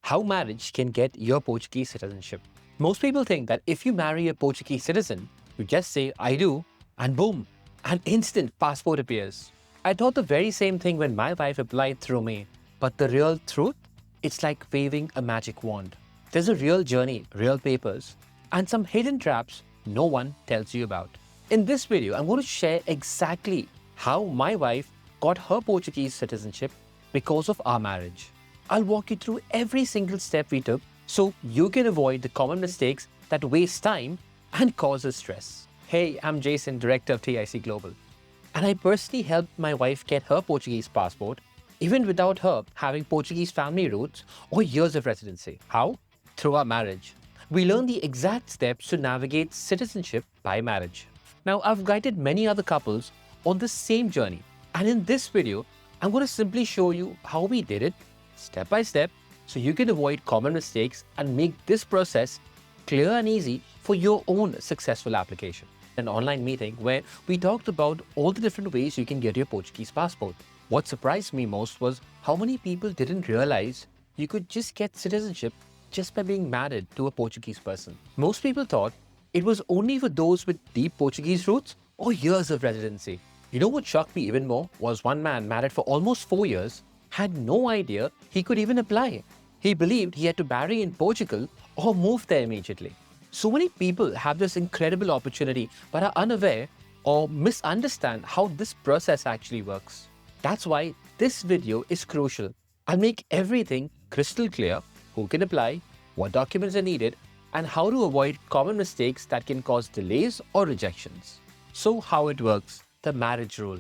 how marriage can get your Portuguese citizenship. Most people think that if you marry a Portuguese citizen, you just say, I do, and boom, an instant passport appears. I thought the very same thing when my wife applied through me. But the real truth? It's like waving a magic wand. There's a real journey, real papers, and some hidden traps no one tells you about. In this video, I'm going to share exactly how my wife got her Portuguese citizenship because of our marriage. I'll walk you through every single step we took so you can avoid the common mistakes that waste time and causes stress. Hey, I'm Jason, Director of TIC Global, and I personally helped my wife get her Portuguese passport even without her having Portuguese family roots or years of residency. How? Through our marriage. We learned the exact steps to navigate citizenship by marriage. Now, I've guided many other couples on the same journey, and in this video, I'm going to simply show you how we did it step by step so you can avoid common mistakes and make this process clear and easy for your own successful application. An online meeting where we talked about all the different ways you can get your Portuguese passport. What surprised me most was how many people didn't realize you could just get citizenship just by being married to a Portuguese person. Most people thought it was only for those with deep Portuguese roots or years of residency. You know what shocked me even more was one man married for almost 4 years had no idea he could even apply. He believed he had to marry in Portugal or move there immediately. So many people have this incredible opportunity but are unaware or misunderstand how this process actually works. That's why this video is crucial. I'll make everything crystal clear: who can apply, what documents are needed, and how to avoid common mistakes that can cause delays or rejections. So how it works, the marriage rule.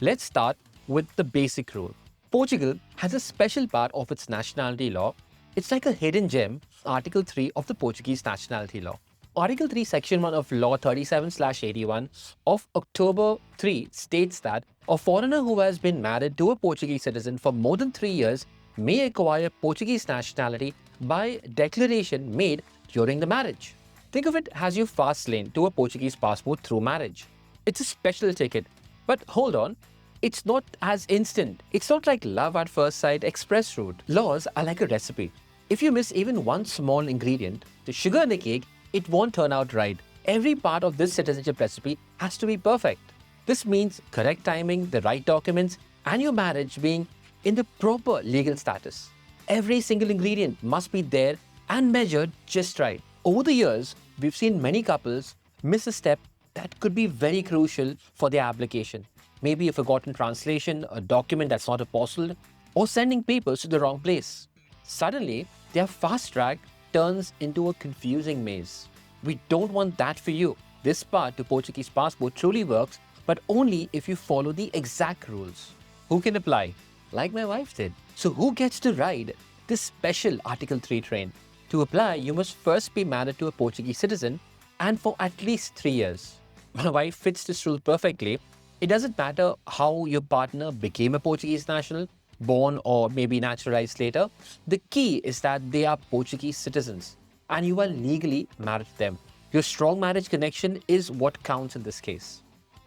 Let's start with the basic rule. Portugal has a special part of its nationality law. It's like a hidden gem, Article 3 of the Portuguese Nationality Law. Article 3, Section 1 of Law 37/81 of October 3 states that a foreigner who has been married to a Portuguese citizen for more than 3 years may acquire Portuguese nationality by declaration made during the marriage. Think of it as your fast lane to a Portuguese passport through marriage. It's a special ticket. But hold on, it's not as instant. It's not like love at first sight express route. Laws are like a recipe. If you miss even one small ingredient, the sugar in the cake, it won't turn out right. Every part of this citizenship recipe has to be perfect. This means correct timing, the right documents, and your marriage being in the proper legal status. Every single ingredient must be there and measured just right. Over the years, we've seen many couples miss a step that could be very crucial for their application. Maybe a forgotten translation, a document that's not apostilled, or sending papers to the wrong place. Suddenly, their fast track turns into a confusing maze. We don't want that for you. This part to Portuguese passport truly works, but only if you follow the exact rules. Who can apply? Like my wife did. So who gets to ride this special Article 3 train? To apply, you must first be married to a Portuguese citizen and for at least 3 years. My wife fits this rule perfectly. It doesn't matter how your partner became a Portuguese national, born or maybe naturalized later. The key is that they are Portuguese citizens and you are legally married to them. Your strong marriage connection is what counts in this case.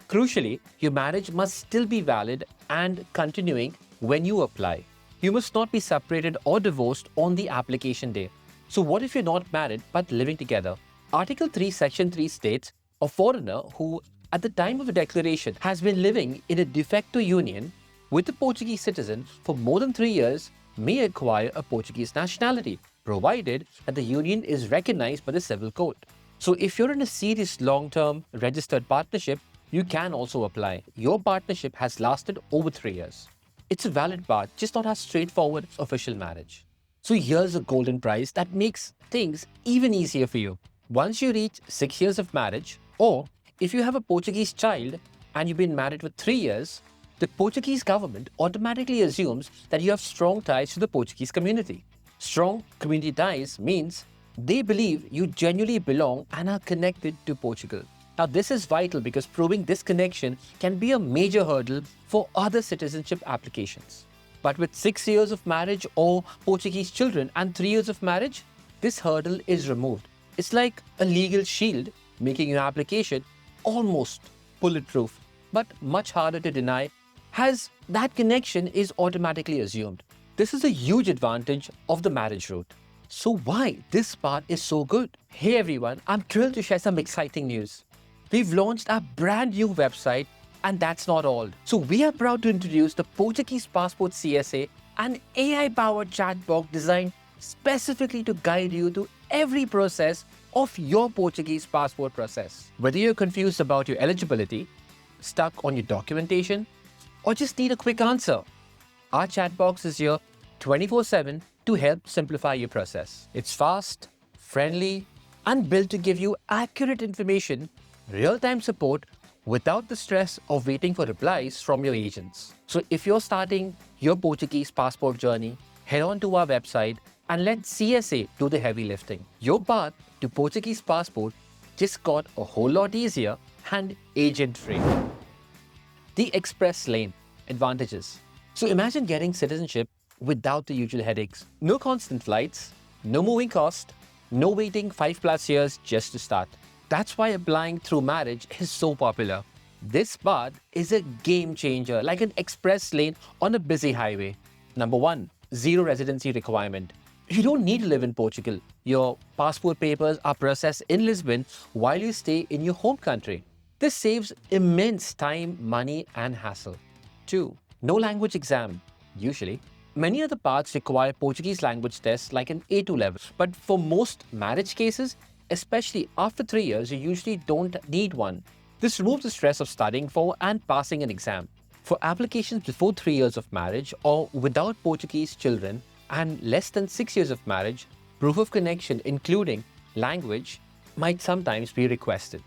Crucially, your marriage must still be valid and continuing when you apply. You must not be separated or divorced on the application day. So what if you're not married but living together? Article 3, Section 3 states a foreigner who at the time of the declaration has been living in a de facto union with a Portuguese citizen for more than 3 years may acquire a Portuguese nationality, provided that the union is recognized by the civil court. So if you're in a serious long-term registered partnership, you can also apply. Your partnership has lasted over 3 years. It's a valid path, just not as straightforward as official marriage. So here's a golden prize that makes things even easier for you. Once you reach 6 years of marriage, or if you have a Portuguese child and you've been married for 3 years, the Portuguese government automatically assumes that you have strong ties to the Portuguese community. Strong community ties means they believe you genuinely belong and are connected to Portugal. Now, this is vital because proving this connection can be a major hurdle for other citizenship applications. But with 6 years of marriage or Portuguese children and 3 years of marriage, this hurdle is removed. It's like a legal shield, making your application almost bulletproof, but much harder to deny as that connection is automatically assumed. This is a huge advantage of the marriage route. So why this part is so good? Hey everyone, I'm thrilled to share some exciting news. We've launched a brand new website, and that's not all. So we are proud to introduce the Portuguese Passport CSA, an AI-powered chatbot designed specifically to guide you through every process of your Portuguese passport process. Whether you're confused about your eligibility, stuck on your documentation, or just need a quick answer, our chat box is here 24/7 to help simplify your process. It's fast, friendly, and built to give you accurate information, real-time support without the stress of waiting for replies from your agents. So if you're starting your Portuguese passport journey, head on to our website and let CSA do the heavy lifting. Your path to Portuguese passport just got a whole lot easier and agent-free. The express lane advantages. So imagine getting citizenship without the usual headaches. No constant flights, no moving cost, no waiting 5+ years just to start. That's why applying through marriage is so popular. This path is a game changer, like an express lane on a busy highway. Number 1, zero residency requirement. You don't need to live in Portugal. Your passport papers are processed in Lisbon while you stay in your home country. This saves immense time, money, and hassle. 2, no language exam, usually. Many other paths require Portuguese language tests like an A2 level, but for most marriage cases, especially after 3 years, you usually don't need one. This removes the stress of studying for and passing an exam. For applications before 3 years of marriage or without Portuguese children and less than 6 years of marriage, proof of connection including language might sometimes be requested.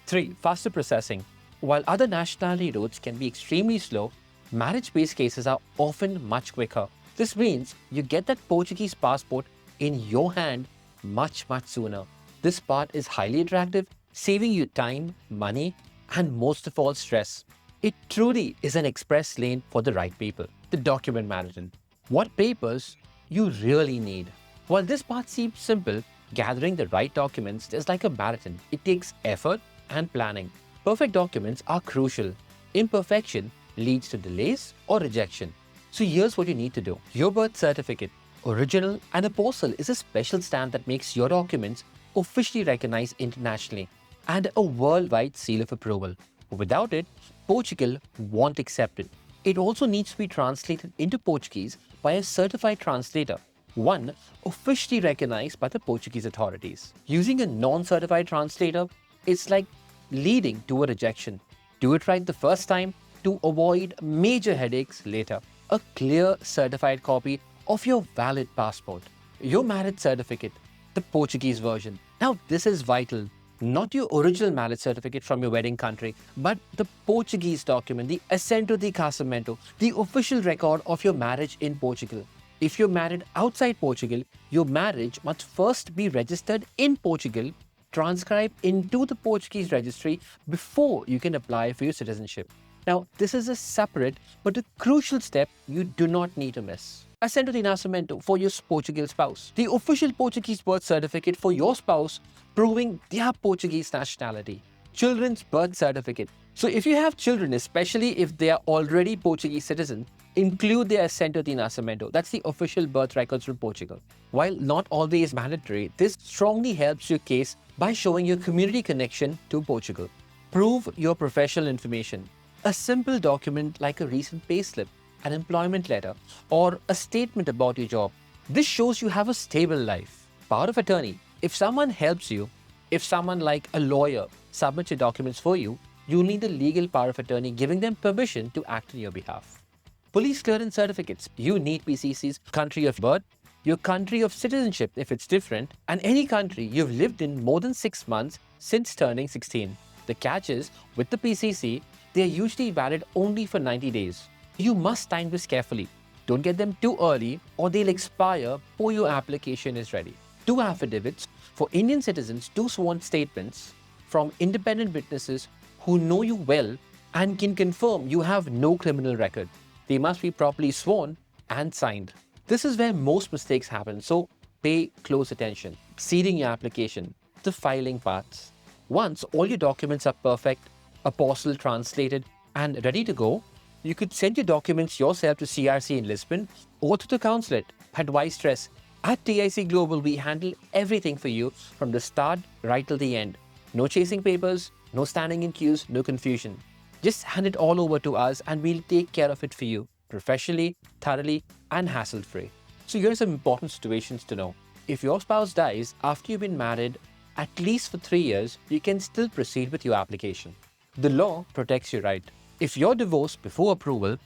3, faster processing. While other nationality routes can be extremely slow, marriage-based cases are often much quicker. This means you get that Portuguese passport in your hand much sooner. This part is highly attractive, saving you time, money, and most of all stress. It truly is an express lane for the right people. The document management. What papers you really need? While this part seems simple, gathering the right documents is like a marathon. It takes effort and planning. Perfect documents are crucial. Imperfection leads to delays or rejection. So here's what you need to do. Your birth certificate, original and apostille, is a special stamp that makes your documents officially recognized internationally and a worldwide seal of approval. Without it, Portugal won't accept it. It also needs to be translated into Portuguese by a certified translator, one officially recognized by the Portuguese authorities. Using a non-certified translator is like leading to a rejection. Do it right the first time to avoid major headaches later. A clear certified copy of your valid passport. Your marriage certificate, the Portuguese version. Now this is vital. Not your original marriage certificate from your wedding country, but the Portuguese document, the assento de casamento, the official record of your marriage in Portugal. If you're married outside Portugal, your marriage must first be registered in Portugal, transcribed into the Portuguese registry before you can apply for your citizenship. Now, this is a separate but a crucial step you do not need to miss. Assento de nascimento for your Portuguese spouse. The official Portuguese birth certificate for your spouse proving their Portuguese nationality. Children's birth certificate. So if you have children, especially if they are already Portuguese citizens, include their assento de nascimento. That's the official birth records from Portugal. While not always mandatory, this strongly helps your case by showing your community connection to Portugal. Prove your professional information. A simple document like a recent payslip, an employment letter, or a statement about your job. This shows you have a stable life. Power of attorney. If someone helps you, if someone like a lawyer submits your documents for you, you need a legal power of attorney giving them permission to act on your behalf. Police clearance certificates. You need PCC's country of birth, your country of citizenship if it's different, and any country you've lived in more than 6 months since turning 16. The catch is, with the PCC, they are usually valid only for 90 days. You must time this carefully. Don't get them too early or they'll expire before your application is ready. 2 affidavits. For Indian citizens, 2 sworn statements from independent witnesses who know you well and can confirm you have no criminal record. They must be properly sworn and signed. This is where most mistakes happen, so pay close attention. Seeding your application, the filing parts. Once all your documents are perfect, apostille translated, and ready to go, You could send your documents yourself to CRC in Lisbon or to the consulate. But why stress? At TIC Global, we handle everything for you from the start right till the end. No chasing papers, no standing in queues, no confusion. Just hand it all over to us and we'll take care of it for you professionally, thoroughly, and hassle-free. So here's some important situations to know. If your spouse dies after you've been married at least for 3 years, you can still proceed with your application. The law protects your right. If you're divorced before approval,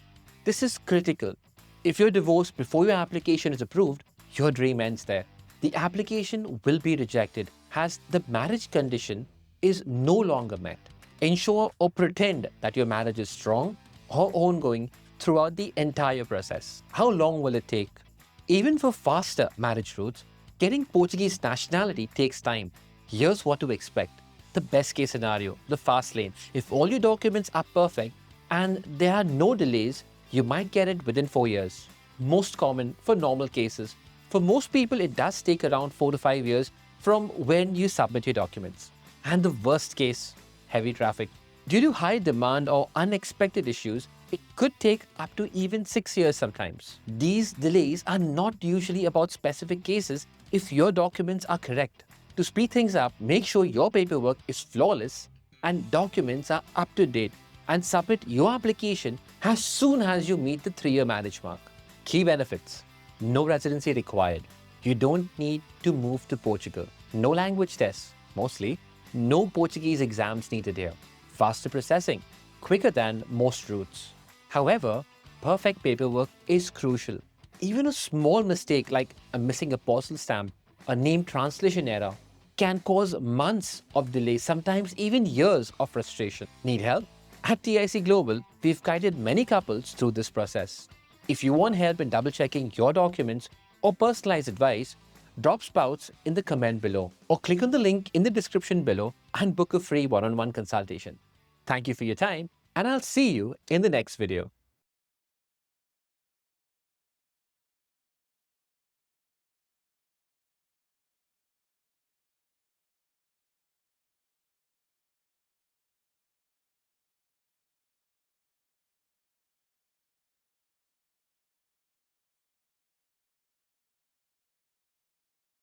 this is critical. If you're divorced before your application is approved, your dream ends there. The application will be rejected as the marriage condition is no longer met. Ensure or pretend that your marriage is strong or ongoing throughout the entire process. How long will it take? Even for faster marriage routes, getting Portuguese nationality takes time. Here's what to expect. The best case scenario, the fast lane. If all your documents are perfect and there are no delays, you might get it within 4 years. Most common for normal cases. For most people, it does take around 4 to 5 years from when you submit your documents. And the worst case, heavy traffic. Due to high demand or unexpected issues, it could take up to even 6 years sometimes. These delays are not usually about specific cases if your documents are correct. To speed things up, make sure your paperwork is flawless and documents are up to date, and submit your application as soon as you meet the 3-year marriage mark. Key benefits. No residency required. You don't need to move to Portugal. No language tests, mostly. No Portuguese exams needed here. Faster processing, quicker than most routes. However, perfect paperwork is crucial. Even a small mistake like a missing apostille stamp, a name translation error, can cause months of delay, sometimes even years of frustration. Need help? At TIC Global, we've guided many couples through this process. If you want help in double-checking your documents or personalized advice, drop spouts in the comment below or click on the link in the description below and book a free one-on-one consultation. Thank you for your time, and I'll see you in the next video.